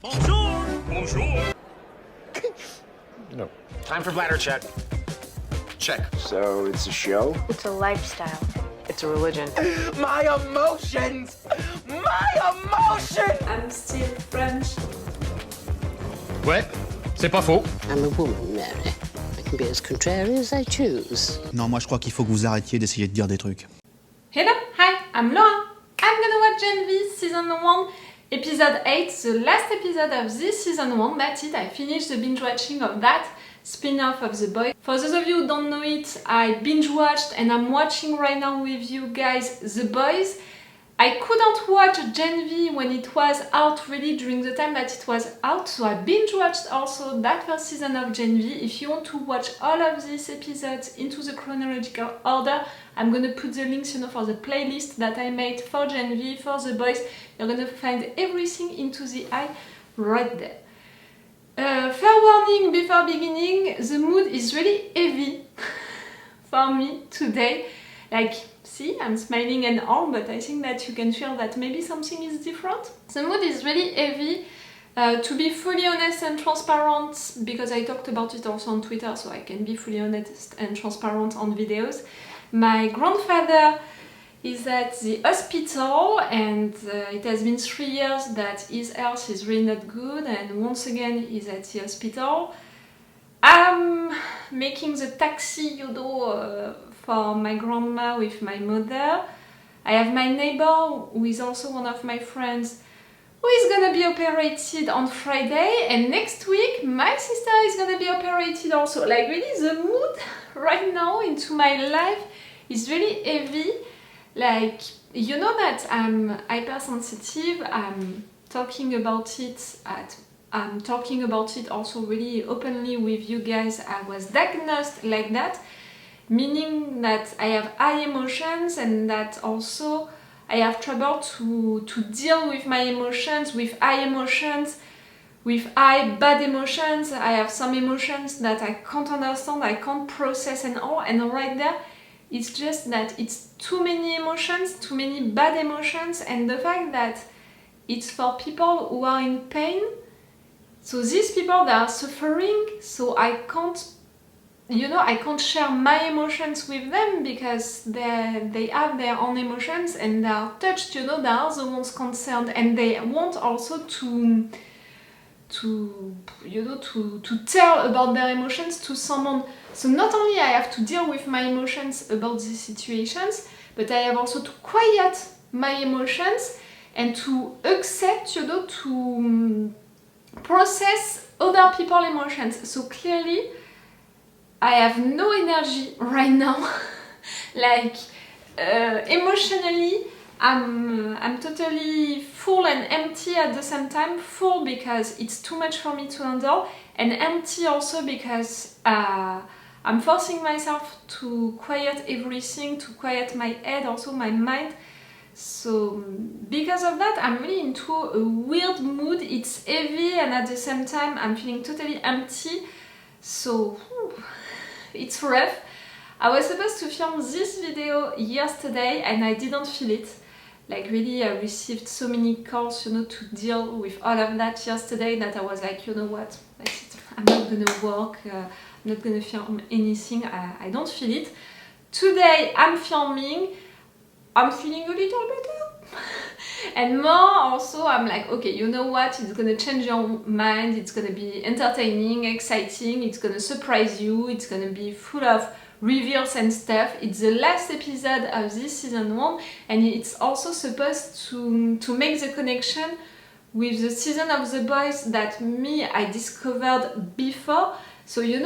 Bonjour! Bonjour! No. Time for bladder check. Check. So it's a show? It's a lifestyle. It's a religion. My emotions! My emotions! I'm still French. Ouais, c'est pas faux. I'm a woman, Mary. I can be as contrary as I choose. Non, moi je crois qu'il faut que vous arrêtiez d'essayer de dire des trucs. Hello, hi, I'm Laura. I'm gonna watch Gen V Season 1, Episode 8, the last episode of this Season 1. That's it, I finished the binge watching of that spin-off of The Boys. For those of you who don't know it, I binge watched and I'm watching right now with you guys The Boys. I couldn't watch Gen V when it was out really during the time that it was out, so I binge watched also that first season of Gen V. If you want to watch all of these episodes into the chronological order, I'm gonna put the links, for the playlist that I made for Gen V, for The Boys. You're gonna find everything into the eye right there. Fair warning before beginning, the mood is really heavy for me today. Like, see, I'm smiling and all, but I think that you can feel that maybe something is different. The mood is really heavy. To be fully honest and transparent, because I talked about it also on Twitter, so I can be fully honest and transparent on videos. My grandfather is at the hospital and it has been 3 years that his health is really not good, and once again he's at the hospital. I'm making the taxi, for my grandma with my mother. I have my neighbor, who is also one of my friends, who is gonna be operated on Friday, and next week my sister is gonna be operated also. Like, really, the mood right now into my life is really heavy. Like, you know that I'm hypersensitive. I'm talking about it also really openly with you guys. I was diagnosed like that, meaning that I have high emotions and that also I have trouble to deal with my emotions, with high emotions, with high bad emotions. I have some emotions that I can't understand, I can't process and all, and right there it's just that it's too many emotions, too many bad emotions, and the fact that it's for people who are in pain. So these people that are suffering, so I can't share my emotions with them because they have their own emotions and they are touched, they are the ones concerned, and they want also to tell about their emotions to someone. So not only I have to deal with my emotions about these situations, but I have also to quiet my emotions and to accept, to process other people's emotions. So clearly I have no energy right now. Like, emotionally I'm totally full and empty at the same time. Full because it's too much for me to handle, and empty also because I'm forcing myself to quiet everything, to quiet my head, also my mind. So because of that, I'm really into a weird mood. It's heavy and at the same time I'm feeling totally empty. So it's rough. I was supposed to film this video yesterday and I didn't feel it. Like, really, I received so many calls, to deal with all of that yesterday, that I was like, you know what, that's it. I'm not gonna work, I'm not gonna film anything, I don't feel it. Today I'm filming, I'm feeling a little better. And more also, I'm like, okay, you know what, it's gonna change your mind, it's gonna be entertaining, exciting, it's gonna surprise you, it's gonna be full of reveals and stuff. It's the last episode of this season 1, and it's also supposed to make the connection with the season of The Boys that I discovered before. So the end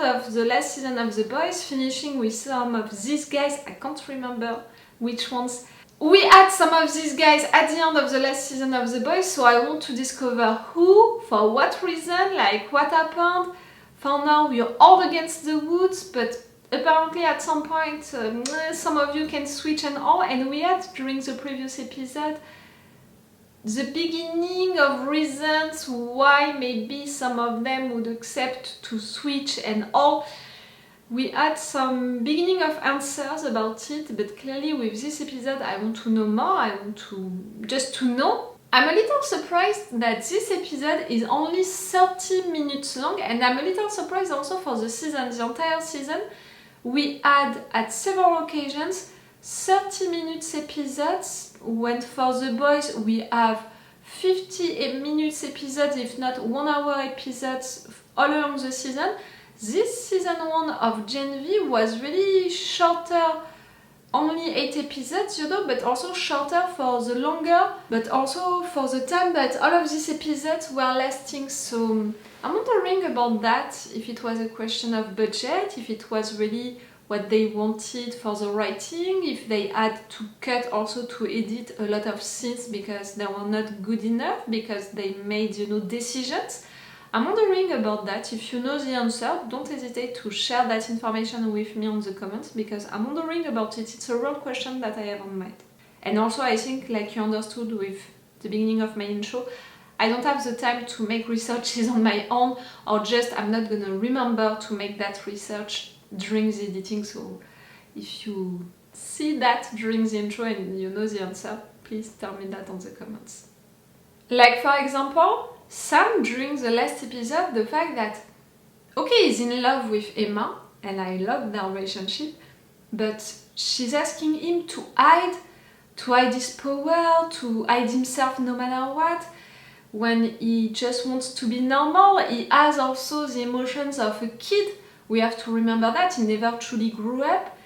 of the last season of The Boys, finishing with some of these guys, I can't remember which ones. We had some of these guys at the end of the last season of The Boys, so I want to discover who, for what reason, like what happened. For now, we are all against the woods, but apparently at some point some of you can switch and all, and we had during the previous episode the beginning of reasons why maybe some of them would accept to switch and all. We had some beginning of answers about it, but clearly with this episode I want to know more. I want to just to know I'm a little surprised that this episode is only 30 minutes long, and I'm a little surprised also for the season. The entire season, we had at several occasions 30 minutes episodes, when for the boys we have 50 minutes episodes, if not 1 hour episodes all along the season. This season 1 of Gen V was really shorter, only 8 episodes, you know, but also shorter for the longer, but also for the time that all of these episodes were lasting. So I'm wondering about that, if it was a question of budget, if it was really what they wanted for the writing, if they had to cut also to edit a lot of scenes because they were not good enough, because they made, you know, decisions. I'm wondering about that. If you know the answer, don't hesitate to share that information with me on the comments, because I'm wondering about it. It's a real question that I have on mind. And also I think, like you understood with the beginning of my intro, I don't have the time to make researches on my own, or just I'm not gonna remember to make that research during the editing. So if you see that during the intro and you know the answer, please tell me that on the comments. Like for example, Sam, during the last episode, the fact that, okay, he's in love with Emma, and I love their relationship, but she's asking him to hide his power, to hide himself no matter what, when he just wants to be normal. He has also the emotions of a kid. We have to remember that he never truly grew up,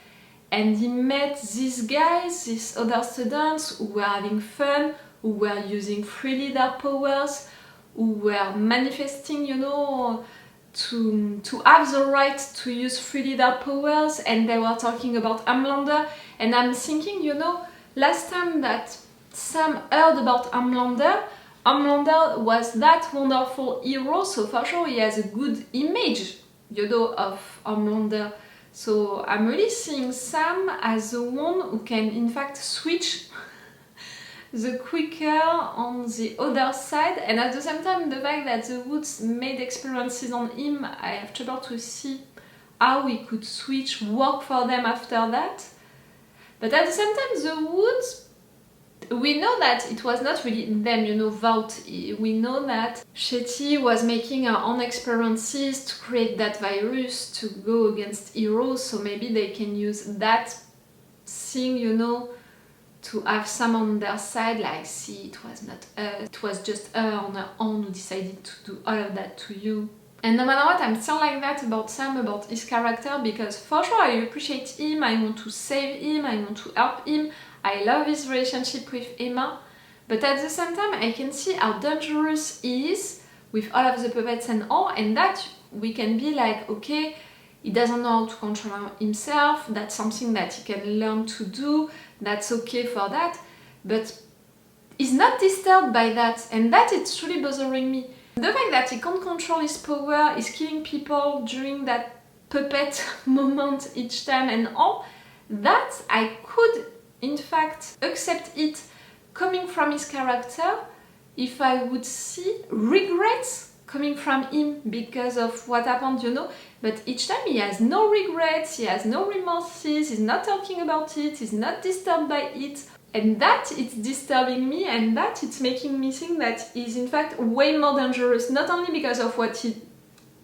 and he met these guys, these other students who were having fun, who were using freely their powers, who were manifesting, you know, to have the right to use freely their powers, and they were talking about Homelander. And I'm thinking, you know, last time that Sam heard about Homelander was that wonderful hero, so for sure he has a good image, you know, of Homelander. So I'm really seeing Sam as the one who can in fact switch the quicker on the other side, and at the same time the fact that the Woods made experiences on him, I have trouble to see how he could switch, work for them after that. But at the same time the Woods, we know that it was not really them, you know, Vault. We know that Cate was making her own experiences to create that virus to go against heroes, so maybe they can use that thing, you know, to have Sam on their side, like, see, it was not us, it was just her on her own who decided to do all of that to you. And no matter what, I'm still like that about Sam, about his character, because for sure I appreciate him, I want to save him, I want to help him, I love his relationship with Emma, but at the same time I can see how dangerous he is with all of the puppets and all, and that we can be like, okay, he doesn't know how to control himself, that's something that he can learn to do, that's okay for that, but he's not disturbed by that, and that it's really bothering me. The fact that he can't control his power, is killing people during that puppet moment each time and all, that I could in fact accept it coming from his character if I would see regrets coming from him because of what happened, you know, but each time he has no regrets, he has no remorses, he's not talking about it, he's not disturbed by it, and that it's disturbing me, and that it's making me think that he's in fact way more dangerous, not only because of what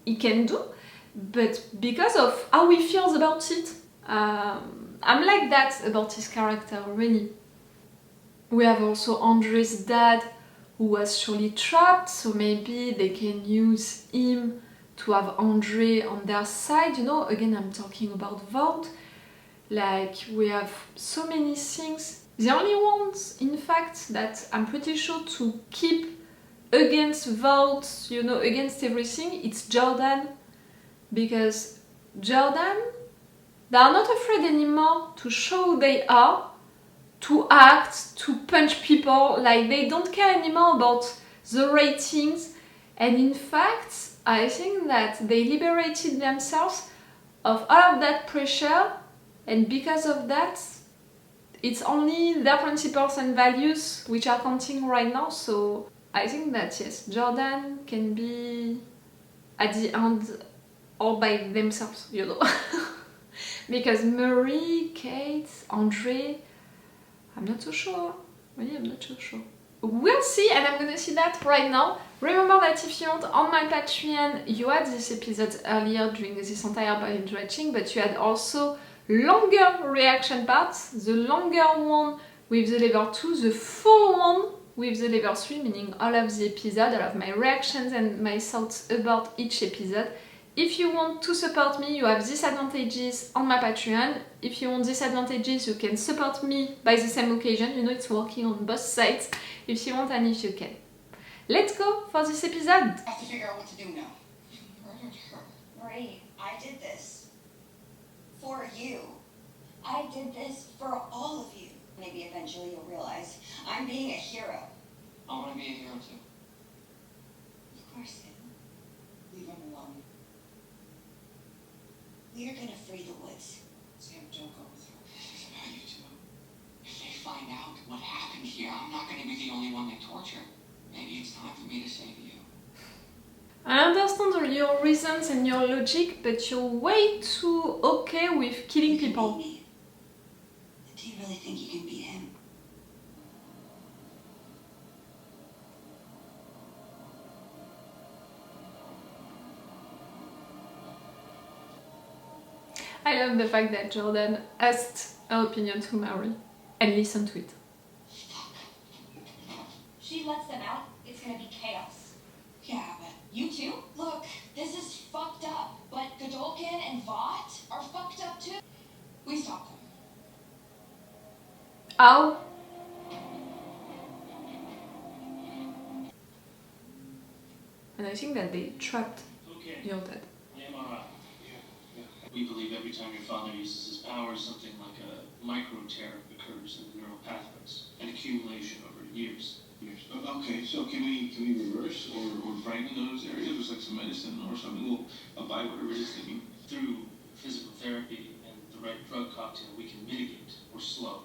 he can do, but because of how he feels about it. I'm like that about his character, really. We have also Andre's dad, who was surely trapped, so maybe they can use him to have Andre on their side, you know. Again, I'm talking about Vault. Like, we have so many things. The only ones, in fact, that I'm pretty sure to keep against Vault, you know, against everything, it's Jordan. Because Jordan, they are not afraid anymore to show who they are, to act, to punch people, like they don't care anymore about the ratings, and in fact I think that they liberated themselves of all of that pressure, and because of that it's only their principles and values which are counting right now. So I think that yes, Jordan can be at the end all by themselves, you know. Because Marie, Cate, Andre, I'm not so sure. Really, I'm not so sure. we'll see, and I'm gonna see that right now. Remember that if you want, on my Patreon, you had this episode earlier during this entire binge watching, but you had also longer reaction parts, the longer one with the level 2, the full one with the level 3, meaning all of the episode, all of my reactions and my thoughts about each episode. If you want to support me, you have these advantages on my Patreon. If you want these advantages, you can support me by the same occasion. You know, it's working on both sides. If you want and if you can. Let's go for this episode. I have to figure out what to do now. You murdered her. Marie, I did this for you. I did this for all of you. Maybe eventually you'll realize I'm being a hero. I want to be a hero too. Of course, Sam. Leave him alone. We're gonna free the woods. Sam, don't go with her. This is about you two. If they find out what happened here, I'm not going to be the only one they torture. Maybe it's time for me to save you. I understand your reasons and your logic, but you're way too okay with killing You can people. beat me. Do you really think you can beat him? I love the fact that Jordan asked her opinion to Mary and listened to it. She lets them out, it's gonna be chaos. Yeah, but You too? Look, this is fucked up, but Godolkin and Vought are fucked up too. we stopped them. How? And I think that they trapped Okay. your dad. MRI. We believe every time your father uses his powers, something like a micro tear occurs in the neural pathways, an accumulation over years. Okay, so can we reverse or brighten those areas with like some medicine or something? I'll buy whatever it is that you. Through physical therapy and the right drug cocktail, we can mitigate or slow,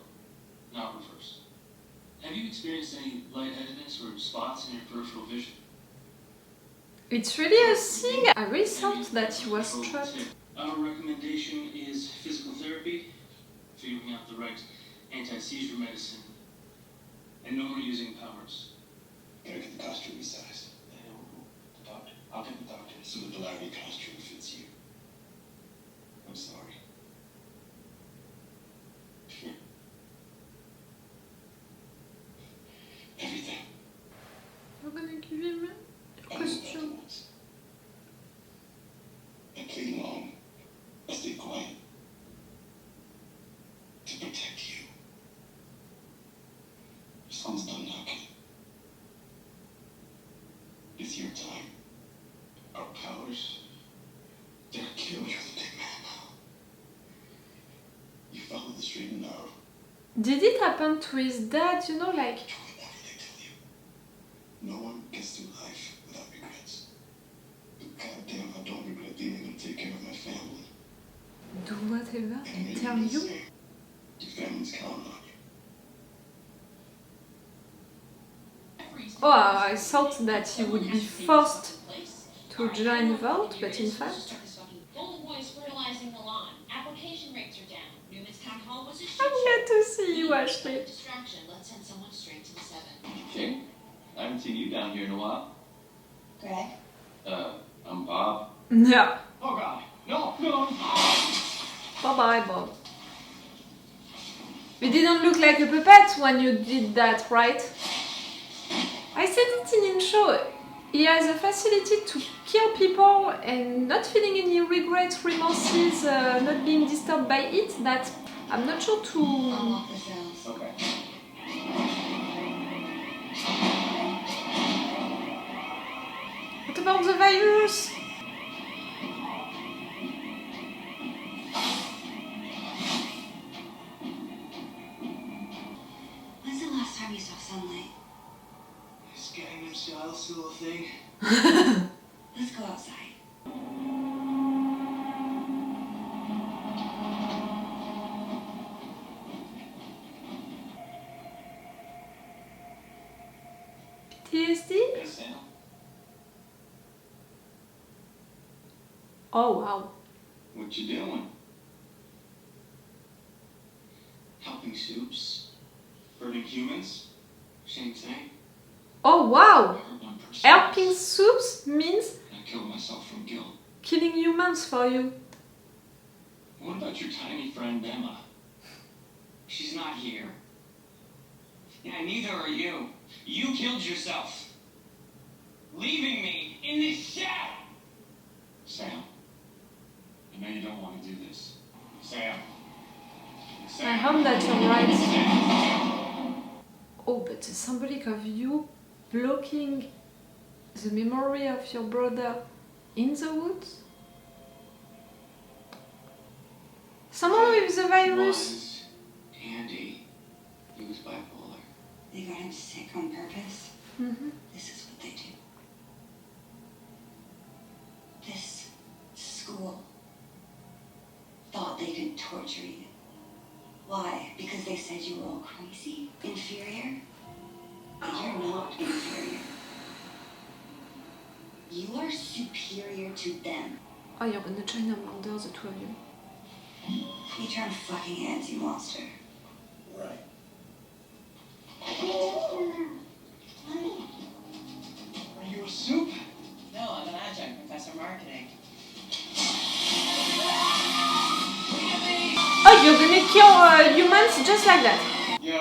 not reverse. Have you experienced any lightheadedness or spots in your peripheral vision? It's really a thing. I really thought that he was trapped. Our recommendation is physical therapy, figuring out the right anti-seizure medicine, and no more using powers. Gotta get the costume resized. The doctor. I'll get the doctor. So the Larry costume fits you. I'm sorry. Everything. We're gonna give him a costume. I played along. I stayed quiet. To protect you. Someone's done knocking. It's your time. Our powers, they're killing you, the big man now. You follow the straight and narrow. Did it happen to his dad? You know, like. Do whatever they tell you. No one gets through life without regrets. But goddamn, I don't regret being able to take care of my family. Do whatever And they maybe tell the you. same. Your family's counting on you. Oh, I thought that he would be forced to join Vault, but in fact, Golden Boy's fertilizing the lawn. Application rates are down. Newman's town hall was a shit I'm glad to see you, show. Ashley. Distraction. Let's send someone straight to the 7. Okay. I haven't seen you down here in a while. Greg? I'm Bob. Yeah. Oh God, no, no. Bye bye, Bob. You didn't look like a puppet when you did that, right? I said it in intro. He has a facility to kill people and not feeling any regrets, remorses, not being disturbed by it, that I'm not sure to... Unlock the cells. Okay. What about the virus? When's the last time you saw sunlight? Is Gangnam Style still a thing? Let's go outside. TSD? Hey, Sam. Oh wow. What you doing? Helping soups, burning humans, same thing. Oh wow! I hurt one person. Helping soups means I killed myself from guilt. killing humans for you. What about your tiny friend Emma? She's not here. Yeah, neither are you. You killed yourself. Leaving me in this shack. Sam, I know you don't want to do this. Sam. I hope that you're right. Oh, but the symbolic of you blocking the memory of your brother in the woods? Someone with the virus? Was Andy. He was bipolar. They got him sick on purpose. Mm-hmm. This is what they do. This school thought they could torture you. Why? Because they said you were all crazy? Inferior? But you're not inferior. You are superior to them. Oh, you're gonna join them under the two of you. Eat your own fucking hands, you monster. Right. Are you a soup? No, I'm an adjunct professor marketing. Oh, you're gonna kill humans just like that. Yo,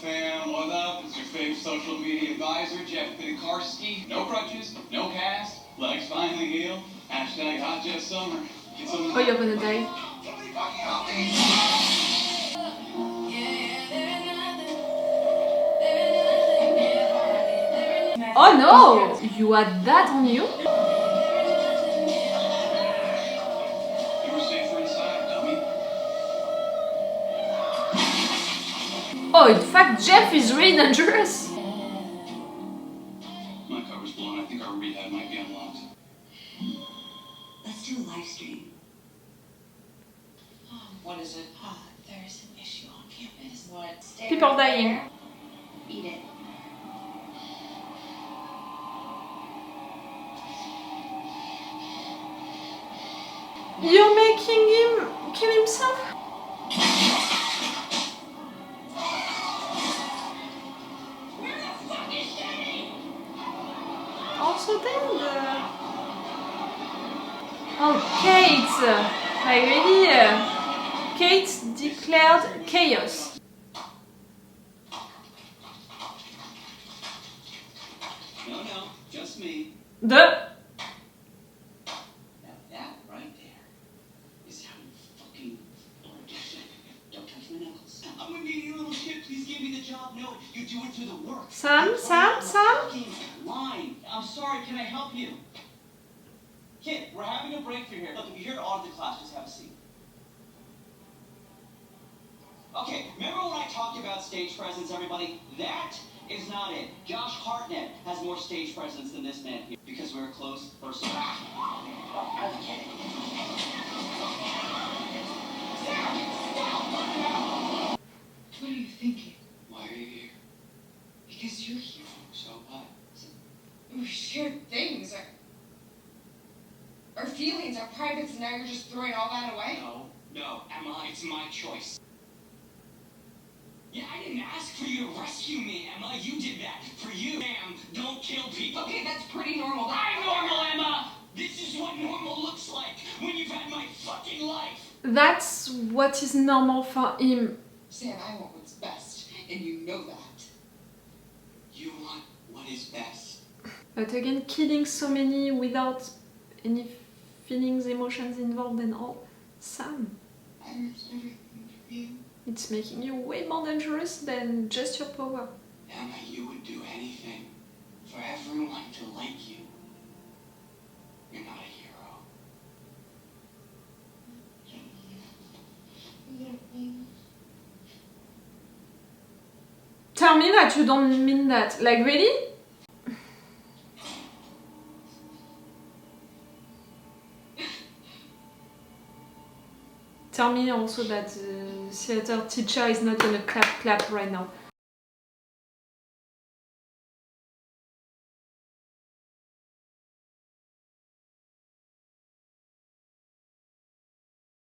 fam, what up? It's your fave social media advisor, Jeff Pinikarski. No crutches, no cast, legs finally healed. Hashtag hot jet summer. Get some. Oh, you're gonna die. Somebody fucking help me! Oh no! You had that on you? You were safer inside, dummy. Oh, in fact, Jeff is really dangerous. My cover's blown. I think our rehab might be unlocked. Let's do a live stream. What is it? There's an issue on campus. What? Stay People right dying. there. Eat it. You're making him kill himself? Also dead. Oh, Cate! I really... Cate declared chaos. No, just me. The... Now that right there is how you fucking learn to shit. Don't touch my knuckles. I'm a needy little shit. Please give me the job. No, you do it through the work. Sam? Fucking line. I'm sorry. Can I help you? Kid, we're having a breakthrough here. Look, if you're here to audit the class, just have a seat. Okay, remember when I talked about stage presence, everybody? That is not it. Josh Hartnett has more stage presence than this man here because we're a close personal. I was kidding. What are you thinking? Why are you here? Because you're here. So what? We shared things. Our feelings, our privates, and now you're just throwing all that away? No, Emma, it's my choice. Yeah, I didn't ask for you to rescue me, Emma. You did that for you. Sam, don't kill people. Okay, that's pretty normal. I'm normal, Emma! This is what normal looks like when you've had my fucking life. That's what is normal for him. Sam, I want what's best, and you know that. You want what is best. But again, killing so many without any feelings, emotions involved and all. Sam, I risked everything for you. it's making you way more dangerous than just your power. Emma, you would do anything for everyone to like you. You're not a hero. Tell me that you don't mean that. Like, really? Tell me also that the theater teacher is not gonna clap right now.